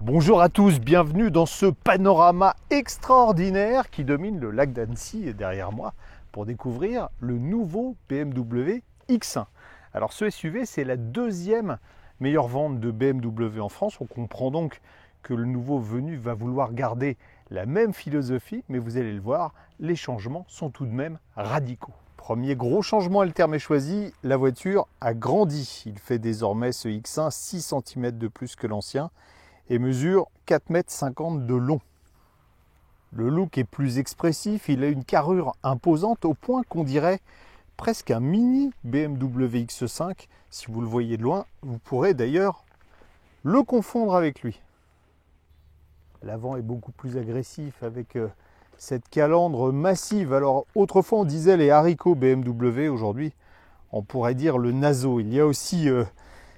Bonjour à tous, bienvenue dans ce panorama extraordinaire qui domine le lac d'Annecy derrière moi pour découvrir le nouveau BMW X1. Alors ce SUV, c'est la deuxième meilleure vente de BMW en France. On comprend donc que le nouveau venu va vouloir garder la même philosophie, mais vous allez le voir, les changements sont tout de même radicaux. Premier gros changement Alterm choisi, la voiture a grandi. Il fait désormais ce X1 6 cm de plus que l'ancien et mesure 4,50 m de long. Le look est plus expressif, il a une carrure imposante au point qu'on dirait presque un mini BMW X5. Si vous le voyez de loin, vous pourrez d'ailleurs le confondre avec lui. L'avant est beaucoup plus agressif avec cette calandre massive. Alors autrefois on disait les haricots BMW, aujourd'hui on pourrait dire le naso. Il y a aussi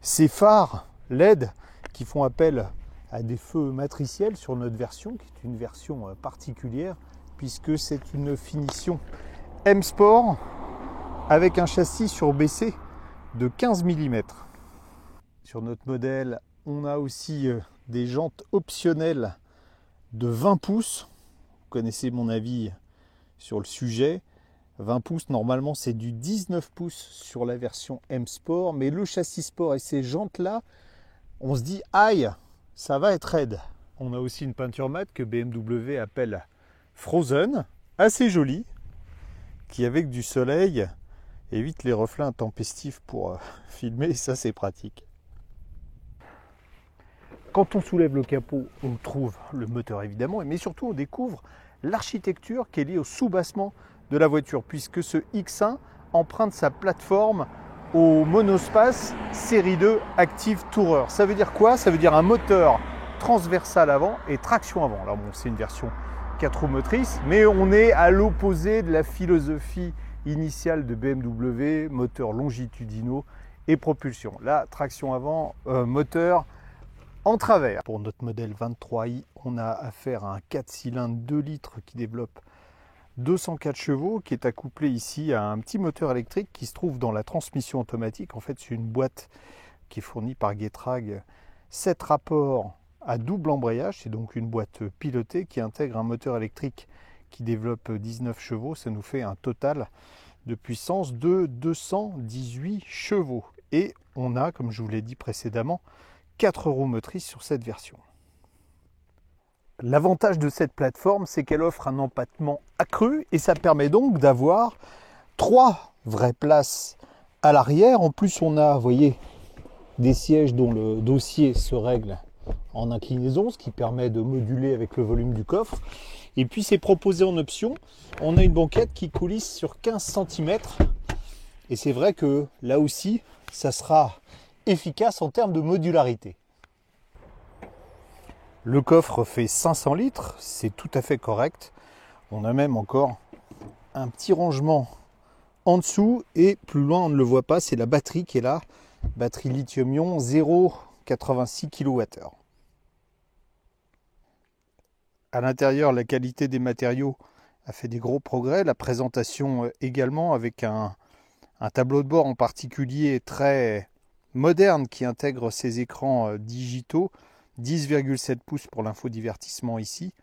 ces phares LED qui font appel à des feux matriciels sur notre version, qui est une version particulière puisque c'est une finition M Sport avec un châssis surbaissé de 15 mm. Sur notre modèle, on a aussi des jantes optionnelles de 20 pouces. Vous connaissez mon avis sur le sujet. 20 pouces, normalement c'est du 19 pouces sur la version M Sport, mais le châssis Sport et ces jantes-là, on se dit aïe, ça va être raide. On a aussi une peinture mate que BMW appelle Frozen, assez jolie, qui avec du soleil évite les reflets intempestifs pour filmer, ça c'est pratique. Quand on soulève le capot, on trouve le moteur évidemment, mais surtout on découvre l'architecture qui est liée au soubassement de la voiture, puisque ce X1 emprunte sa plateforme au monospace série 2 Active Tourer. Ça veut dire quoi? Ça veut dire un moteur transversal avant et traction avant. Alors bon, c'est une version 4 roues motrices, mais on est à l'opposé de la philosophie initiale de BMW, moteur longitudinaux et propulsion. Là, traction avant, moteur en travers. Pour notre modèle 23i, on a affaire à un 4 cylindres 2 litres qui développe 204 chevaux, qui est accouplé ici à un petit moteur électrique qui se trouve dans la transmission automatique. En fait, c'est une boîte qui est fournie par Getrag. 7 rapports à double embrayage, c'est donc une boîte pilotée qui intègre un moteur électrique qui développe 19 chevaux. Ça nous fait un total de puissance de 218 chevaux. Et on a, comme je vous l'ai dit précédemment, 4 roues motrices sur cette version. L'avantage de cette plateforme, c'est qu'elle offre un empattement accru et ça permet donc d'avoir 3 vraies places à l'arrière. En plus, on a, vous voyez, des sièges dont le dossier se règle en inclinaison, ce qui permet de moduler avec le volume du coffre. Et puis, c'est proposé en option. On a une banquette qui coulisse sur 15 cm. Et c'est vrai que là aussi, ça sera efficace en termes de modularité. Le coffre fait 500 litres, c'est tout à fait correct. On a même encore un petit rangement en dessous et plus loin on ne le voit pas, c'est la batterie qui est là. Batterie lithium-ion 0,86 kWh. À l'intérieur, la qualité des matériaux a fait des gros progrès. La présentation également avec un tableau de bord en particulier très moderne qui intègre ces écrans digitaux. 10,7 pouces pour l'infodivertissement ici,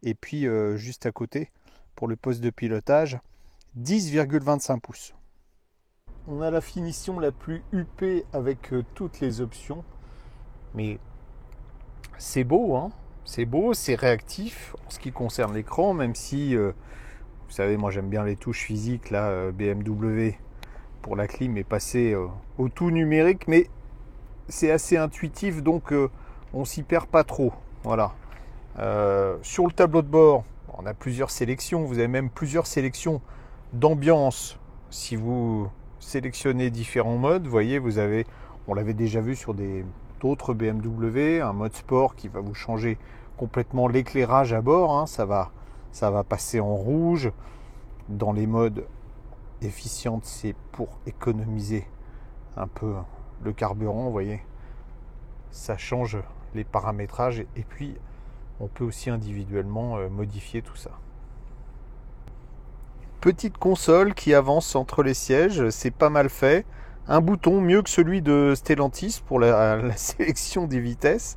et puis juste à côté, pour le poste de pilotage, 10,25 pouces. On a la finition la plus huppée avec toutes les options, mais c'est beau, hein, c'est beau, c'est réactif en ce qui concerne l'écran, même si, vous savez, moi j'aime bien les touches physiques, là, BMW pour la clim est passé au tout numérique, mais c'est assez intuitif, donc on s'y perd pas trop. Voilà. Sur le tableau de bord, on a plusieurs sélections. Vous avez même plusieurs sélections d'ambiance. Si vous sélectionnez différents modes, vous voyez, vous avez, on l'avait déjà vu sur d'autres BMW, un mode sport qui va vous changer complètement l'éclairage à bord. Hein. Ça va passer en rouge. Dans les modes efficients, c'est pour économiser un peu le carburant, vous voyez. Ça change les paramétrages et puis on peut aussi individuellement modifier tout ça. Petite console qui avance entre les sièges, c'est pas mal fait. Un bouton mieux que celui de Stellantis pour la sélection des vitesses.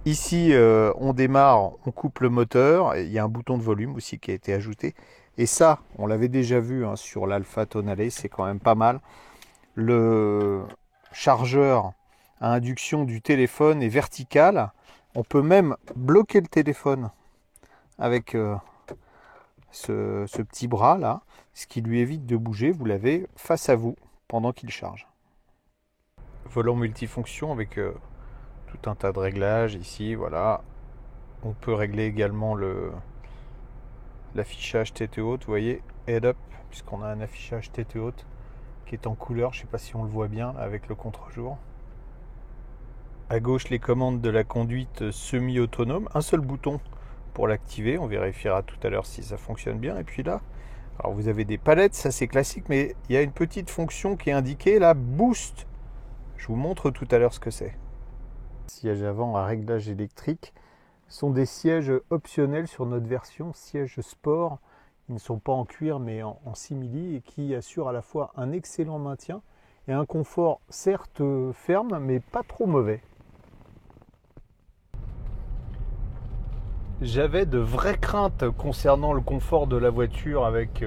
Ici, on démarre, on coupe le moteur. Il y a un bouton de volume aussi qui a été ajouté. Et ça, on l'avait déjà vu hein, sur l'Alfa Tonale, c'est quand même pas mal. Le chargeur à induction du téléphone est vertical. On peut même bloquer le téléphone avec ce petit bras là, ce qui lui évite de bouger. Vous l'avez face à vous pendant qu'il charge. Volant multifonction avec tout un tas de réglages ici, voilà. On peut régler également l'affichage tête haute, vous voyez, head up, puisqu'on a un affichage tête haute qui est en couleur, je ne sais pas si on le voit bien là, avec le contre-jour. À gauche, les commandes de la conduite semi-autonome, un seul bouton pour l'activer, on vérifiera tout à l'heure si ça fonctionne bien. Et puis là, alors vous avez des palettes, ça c'est classique, mais il y a une petite fonction qui est indiquée, la boost. Je vous montre tout à l'heure ce que c'est. Siège avant à réglage électrique sont des sièges optionnels sur notre version siège sport. Ils ne sont pas en cuir mais en simili et qui assurent à la fois un excellent maintien et un confort certes ferme mais pas trop mauvais. J'avais de vraies craintes concernant le confort de la voiture avec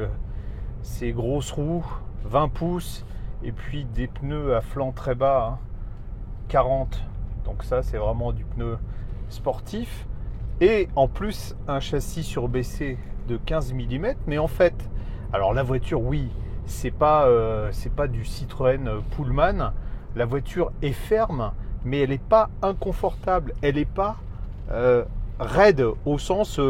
ces grosses roues 20 pouces et puis des pneus à flanc très bas hein, 40. Donc ça c'est vraiment du pneu sportif et en plus un châssis surbaissé de 15 mm. Mais en fait, alors la voiture oui, c'est pas du Citroën Pullman. La voiture est ferme mais elle n'est pas inconfortable. Elle n'est pas raide au sens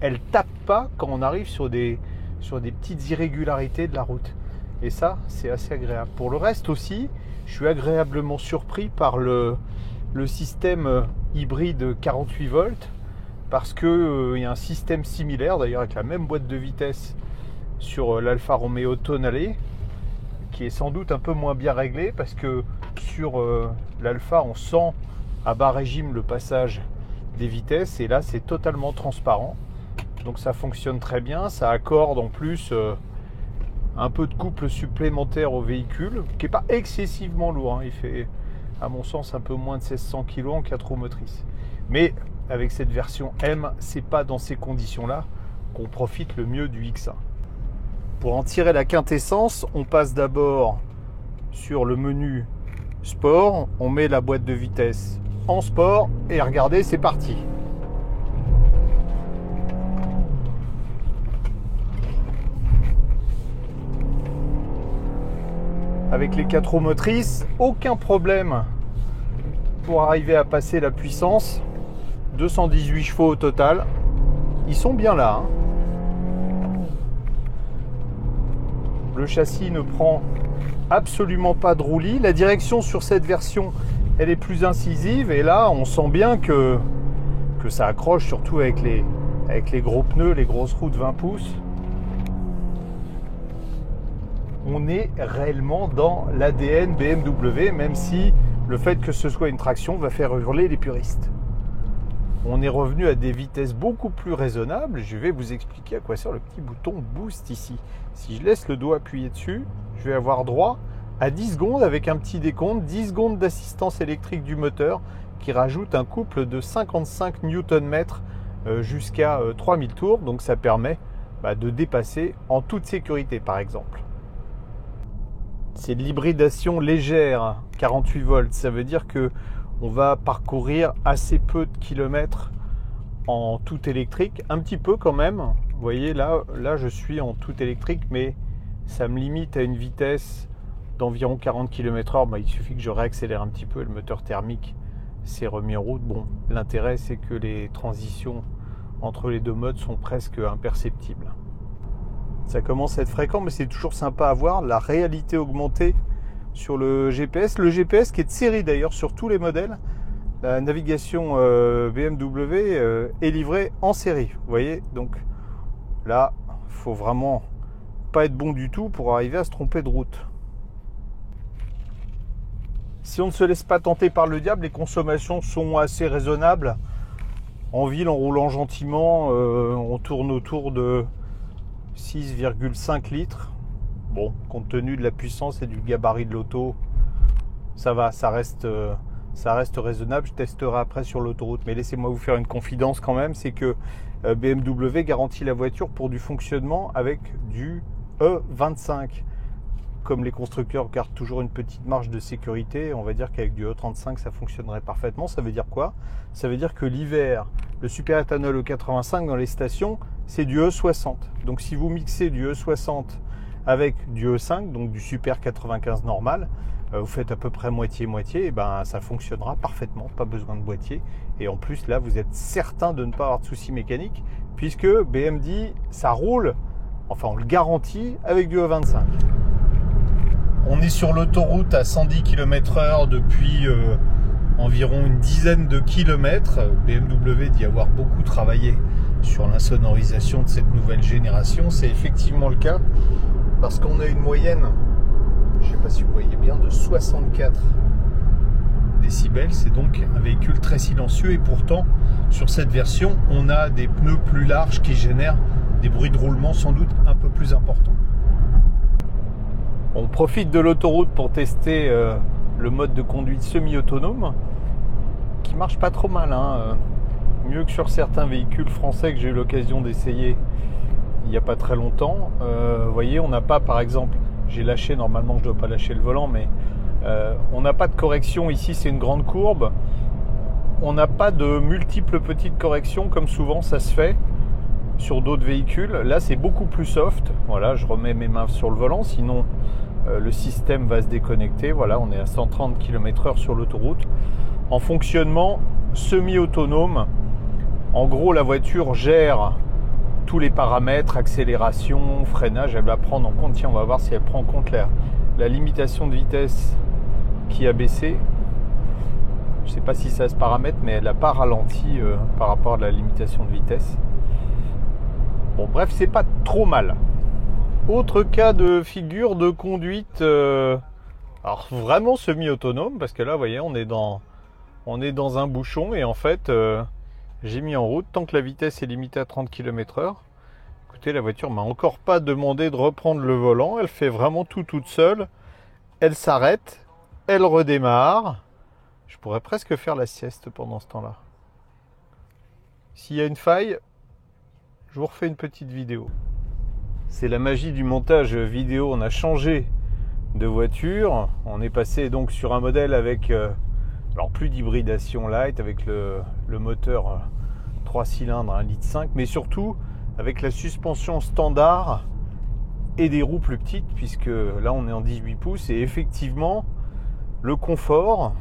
elle tape pas quand on arrive sur des petites irrégularités de la route. Et ça c'est assez agréable. Pour le reste aussi, je suis agréablement surpris par le système hybride 48 volts parce que il y a un système similaire d'ailleurs avec la même boîte de vitesse sur l'Alfa Romeo Tonale qui est sans doute un peu moins bien réglé parce que sur l'Alfa on sent à bas régime le passage des vitesses et là c'est totalement transparent, donc ça fonctionne très bien. Ça accorde en plus un peu de couple supplémentaire au véhicule qui n'est pas excessivement lourd hein. Il fait à mon sens un peu moins de 1600 kg en 4 roues motrices, mais avec cette version M c'est pas dans ces conditions là qu'on profite le mieux du X1. Pour en tirer la quintessence, on passe d'abord sur le menu sport, on met la boîte de vitesse en sport et regardez, c'est parti. Avec les 4 roues motrices, aucun problème pour arriver à passer la puissance. 218 chevaux au total. Ils sont bien là. Hein. Le châssis ne prend absolument pas de roulis. La direction sur cette version, elle est plus incisive. Et là, on sent bien que ça accroche, surtout avec les gros pneus, les grosses roues de 20 pouces. On est réellement dans l'ADN BMW, même si le fait que ce soit une traction va faire hurler les puristes. On est revenu à des vitesses beaucoup plus raisonnables. Je vais vous expliquer à quoi sert le petit bouton Boost ici. Si je laisse le doigt appuyé dessus, je vais avoir droit à 10 secondes avec un petit décompte, 10 secondes d'assistance électrique du moteur qui rajoute un couple de 55 Nm jusqu'à 3000 tours. Donc ça permet de dépasser en toute sécurité par exemple. C'est de l'hybridation légère, 48 volts. Ça veut dire que on va parcourir assez peu de kilomètres en tout électrique, un petit peu quand même. Vous voyez là je suis en tout électrique, mais ça me limite à une vitesse d'environ 40 km/h. Il suffit que je réaccélère un petit peu et le moteur thermique s'est remis en route. Bon, l'intérêt c'est que les transitions entre les deux modes sont presque imperceptibles. Ça commence à être fréquent, mais c'est toujours sympa à voir la réalité augmentée sur le GPS. Le GPS qui est de série d'ailleurs sur tous les modèles. La navigation BMW est livrée en série. Vous voyez, donc là, il faut vraiment pas être bon du tout pour arriver à se tromper de route. Si on ne se laisse pas tenter par le diable, les consommations sont assez raisonnables. En ville, en roulant gentiment, on tourne autour de 6,5 litres. Bon, compte tenu de la puissance et du gabarit de l'auto, ça va, ça reste ça reste raisonnable. Je testerai après sur l'autoroute. Mais laissez-moi vous faire une confidence quand même, c'est que BMW garantit la voiture pour du fonctionnement avec du E25. Comme les constructeurs gardent toujours une petite marge de sécurité, on va dire qu'avec du E35 ça fonctionnerait parfaitement. Ça veut dire quoi? Ça veut dire que l'hiver, le super éthanol E85 dans les stations, c'est du E60. Donc si vous mixez du E60 avec du E5, donc du super 95 normal, vous faites à peu près moitié-moitié, et ben ça fonctionnera parfaitement, pas besoin de boîtier. Et en plus là, vous êtes certain de ne pas avoir de soucis mécaniques, puisque BM dit ça roule, enfin on le garantit, avec du E25. On est sur l'autoroute à 110 km/h depuis environ une dizaine de kilomètres. BMW dit avoir beaucoup travaillé sur l'insonorisation de cette nouvelle génération. C'est effectivement le cas parce qu'on a une moyenne, je ne sais pas si vous voyez bien, de 64 décibels. C'est donc un véhicule très silencieux et pourtant sur cette version on a des pneus plus larges qui génèrent des bruits de roulement sans doute un peu plus importants. On profite de l'autoroute pour tester le mode de conduite semi-autonome qui marche pas trop mal, hein. Mieux que sur certains véhicules français que j'ai eu l'occasion d'essayer il n'y a pas très longtemps. Vous voyez, on n'a pas, par exemple, j'ai lâché, normalement je ne dois pas lâcher le volant, mais on n'a pas de correction. Ici c'est une grande courbe, on n'a pas de multiples petites corrections comme souvent ça se fait sur d'autres véhicules. Là c'est beaucoup plus soft. Voilà, je remets mes mains sur le volant, sinon le système va se déconnecter. Voilà, on est à 130 km/h sur l'autoroute en fonctionnement semi-autonome. En gros, la voiture gère tous les paramètres, accélération, freinage. Elle va prendre en compte, tiens, on va voir si elle prend en compte la limitation de vitesse qui a baissé. Je ne sais pas si ça se paramètre, mais elle n'a pas ralenti par rapport à la limitation de vitesse. Bon, bref, c'est pas trop mal. Autre cas de figure de conduite, alors vraiment semi-autonome, parce que là, vous voyez, on est dans un bouchon et en fait, j'ai mis en route tant que la vitesse est limitée à 30 km/h. Écoutez, la voiture m'a encore pas demandé de reprendre le volant. Elle fait vraiment tout toute seule. Elle s'arrête, elle redémarre. Je pourrais presque faire la sieste pendant ce temps-là. S'il y a une faille, je vous refais une petite vidéo. C'est la magie du montage vidéo. On a changé de voiture. On est passé donc sur un modèle avec alors plus d'hybridation light, avec le moteur 3 cylindres 1,5 litre, mais surtout avec la suspension standard et des roues plus petites, puisque là on est en 18 pouces et effectivement le confort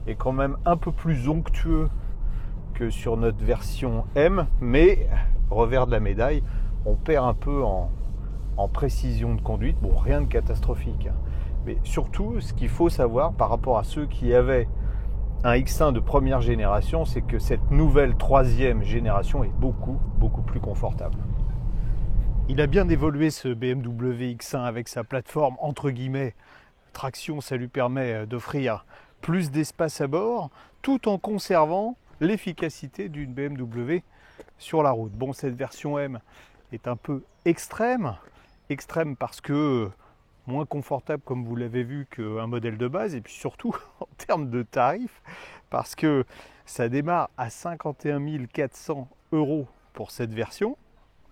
est quand même un peu plus onctueux que sur notre version M, mais revers de la médaille, on perd un peu en précision de conduite. Bon, rien de catastrophique, mais surtout ce qu'il faut savoir par rapport à ceux qui avaient un X1 de première génération, c'est que cette nouvelle troisième génération est beaucoup plus confortable. Il a bien évolué ce BMW X1 avec sa plateforme entre guillemets traction. Ça lui permet d'offrir plus d'espace à bord tout en conservant l'efficacité d'une BMW sur la route. Bon, cette version M est un peu extrême parce que moins confortable comme vous l'avez vu qu'un modèle de base, et puis surtout en termes de tarifs, parce que ça démarre à 51 400 € pour cette version.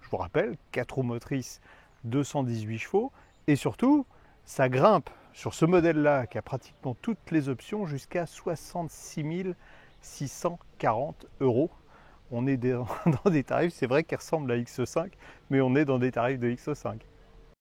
Je vous rappelle, 4 roues motrices, 218 chevaux, et surtout ça grimpe sur ce modèle-là qui a pratiquement toutes les options jusqu'à 66 640 €. On est dans des tarifs, c'est vrai, qui ressemblent à X5, mais on est dans des tarifs de X5.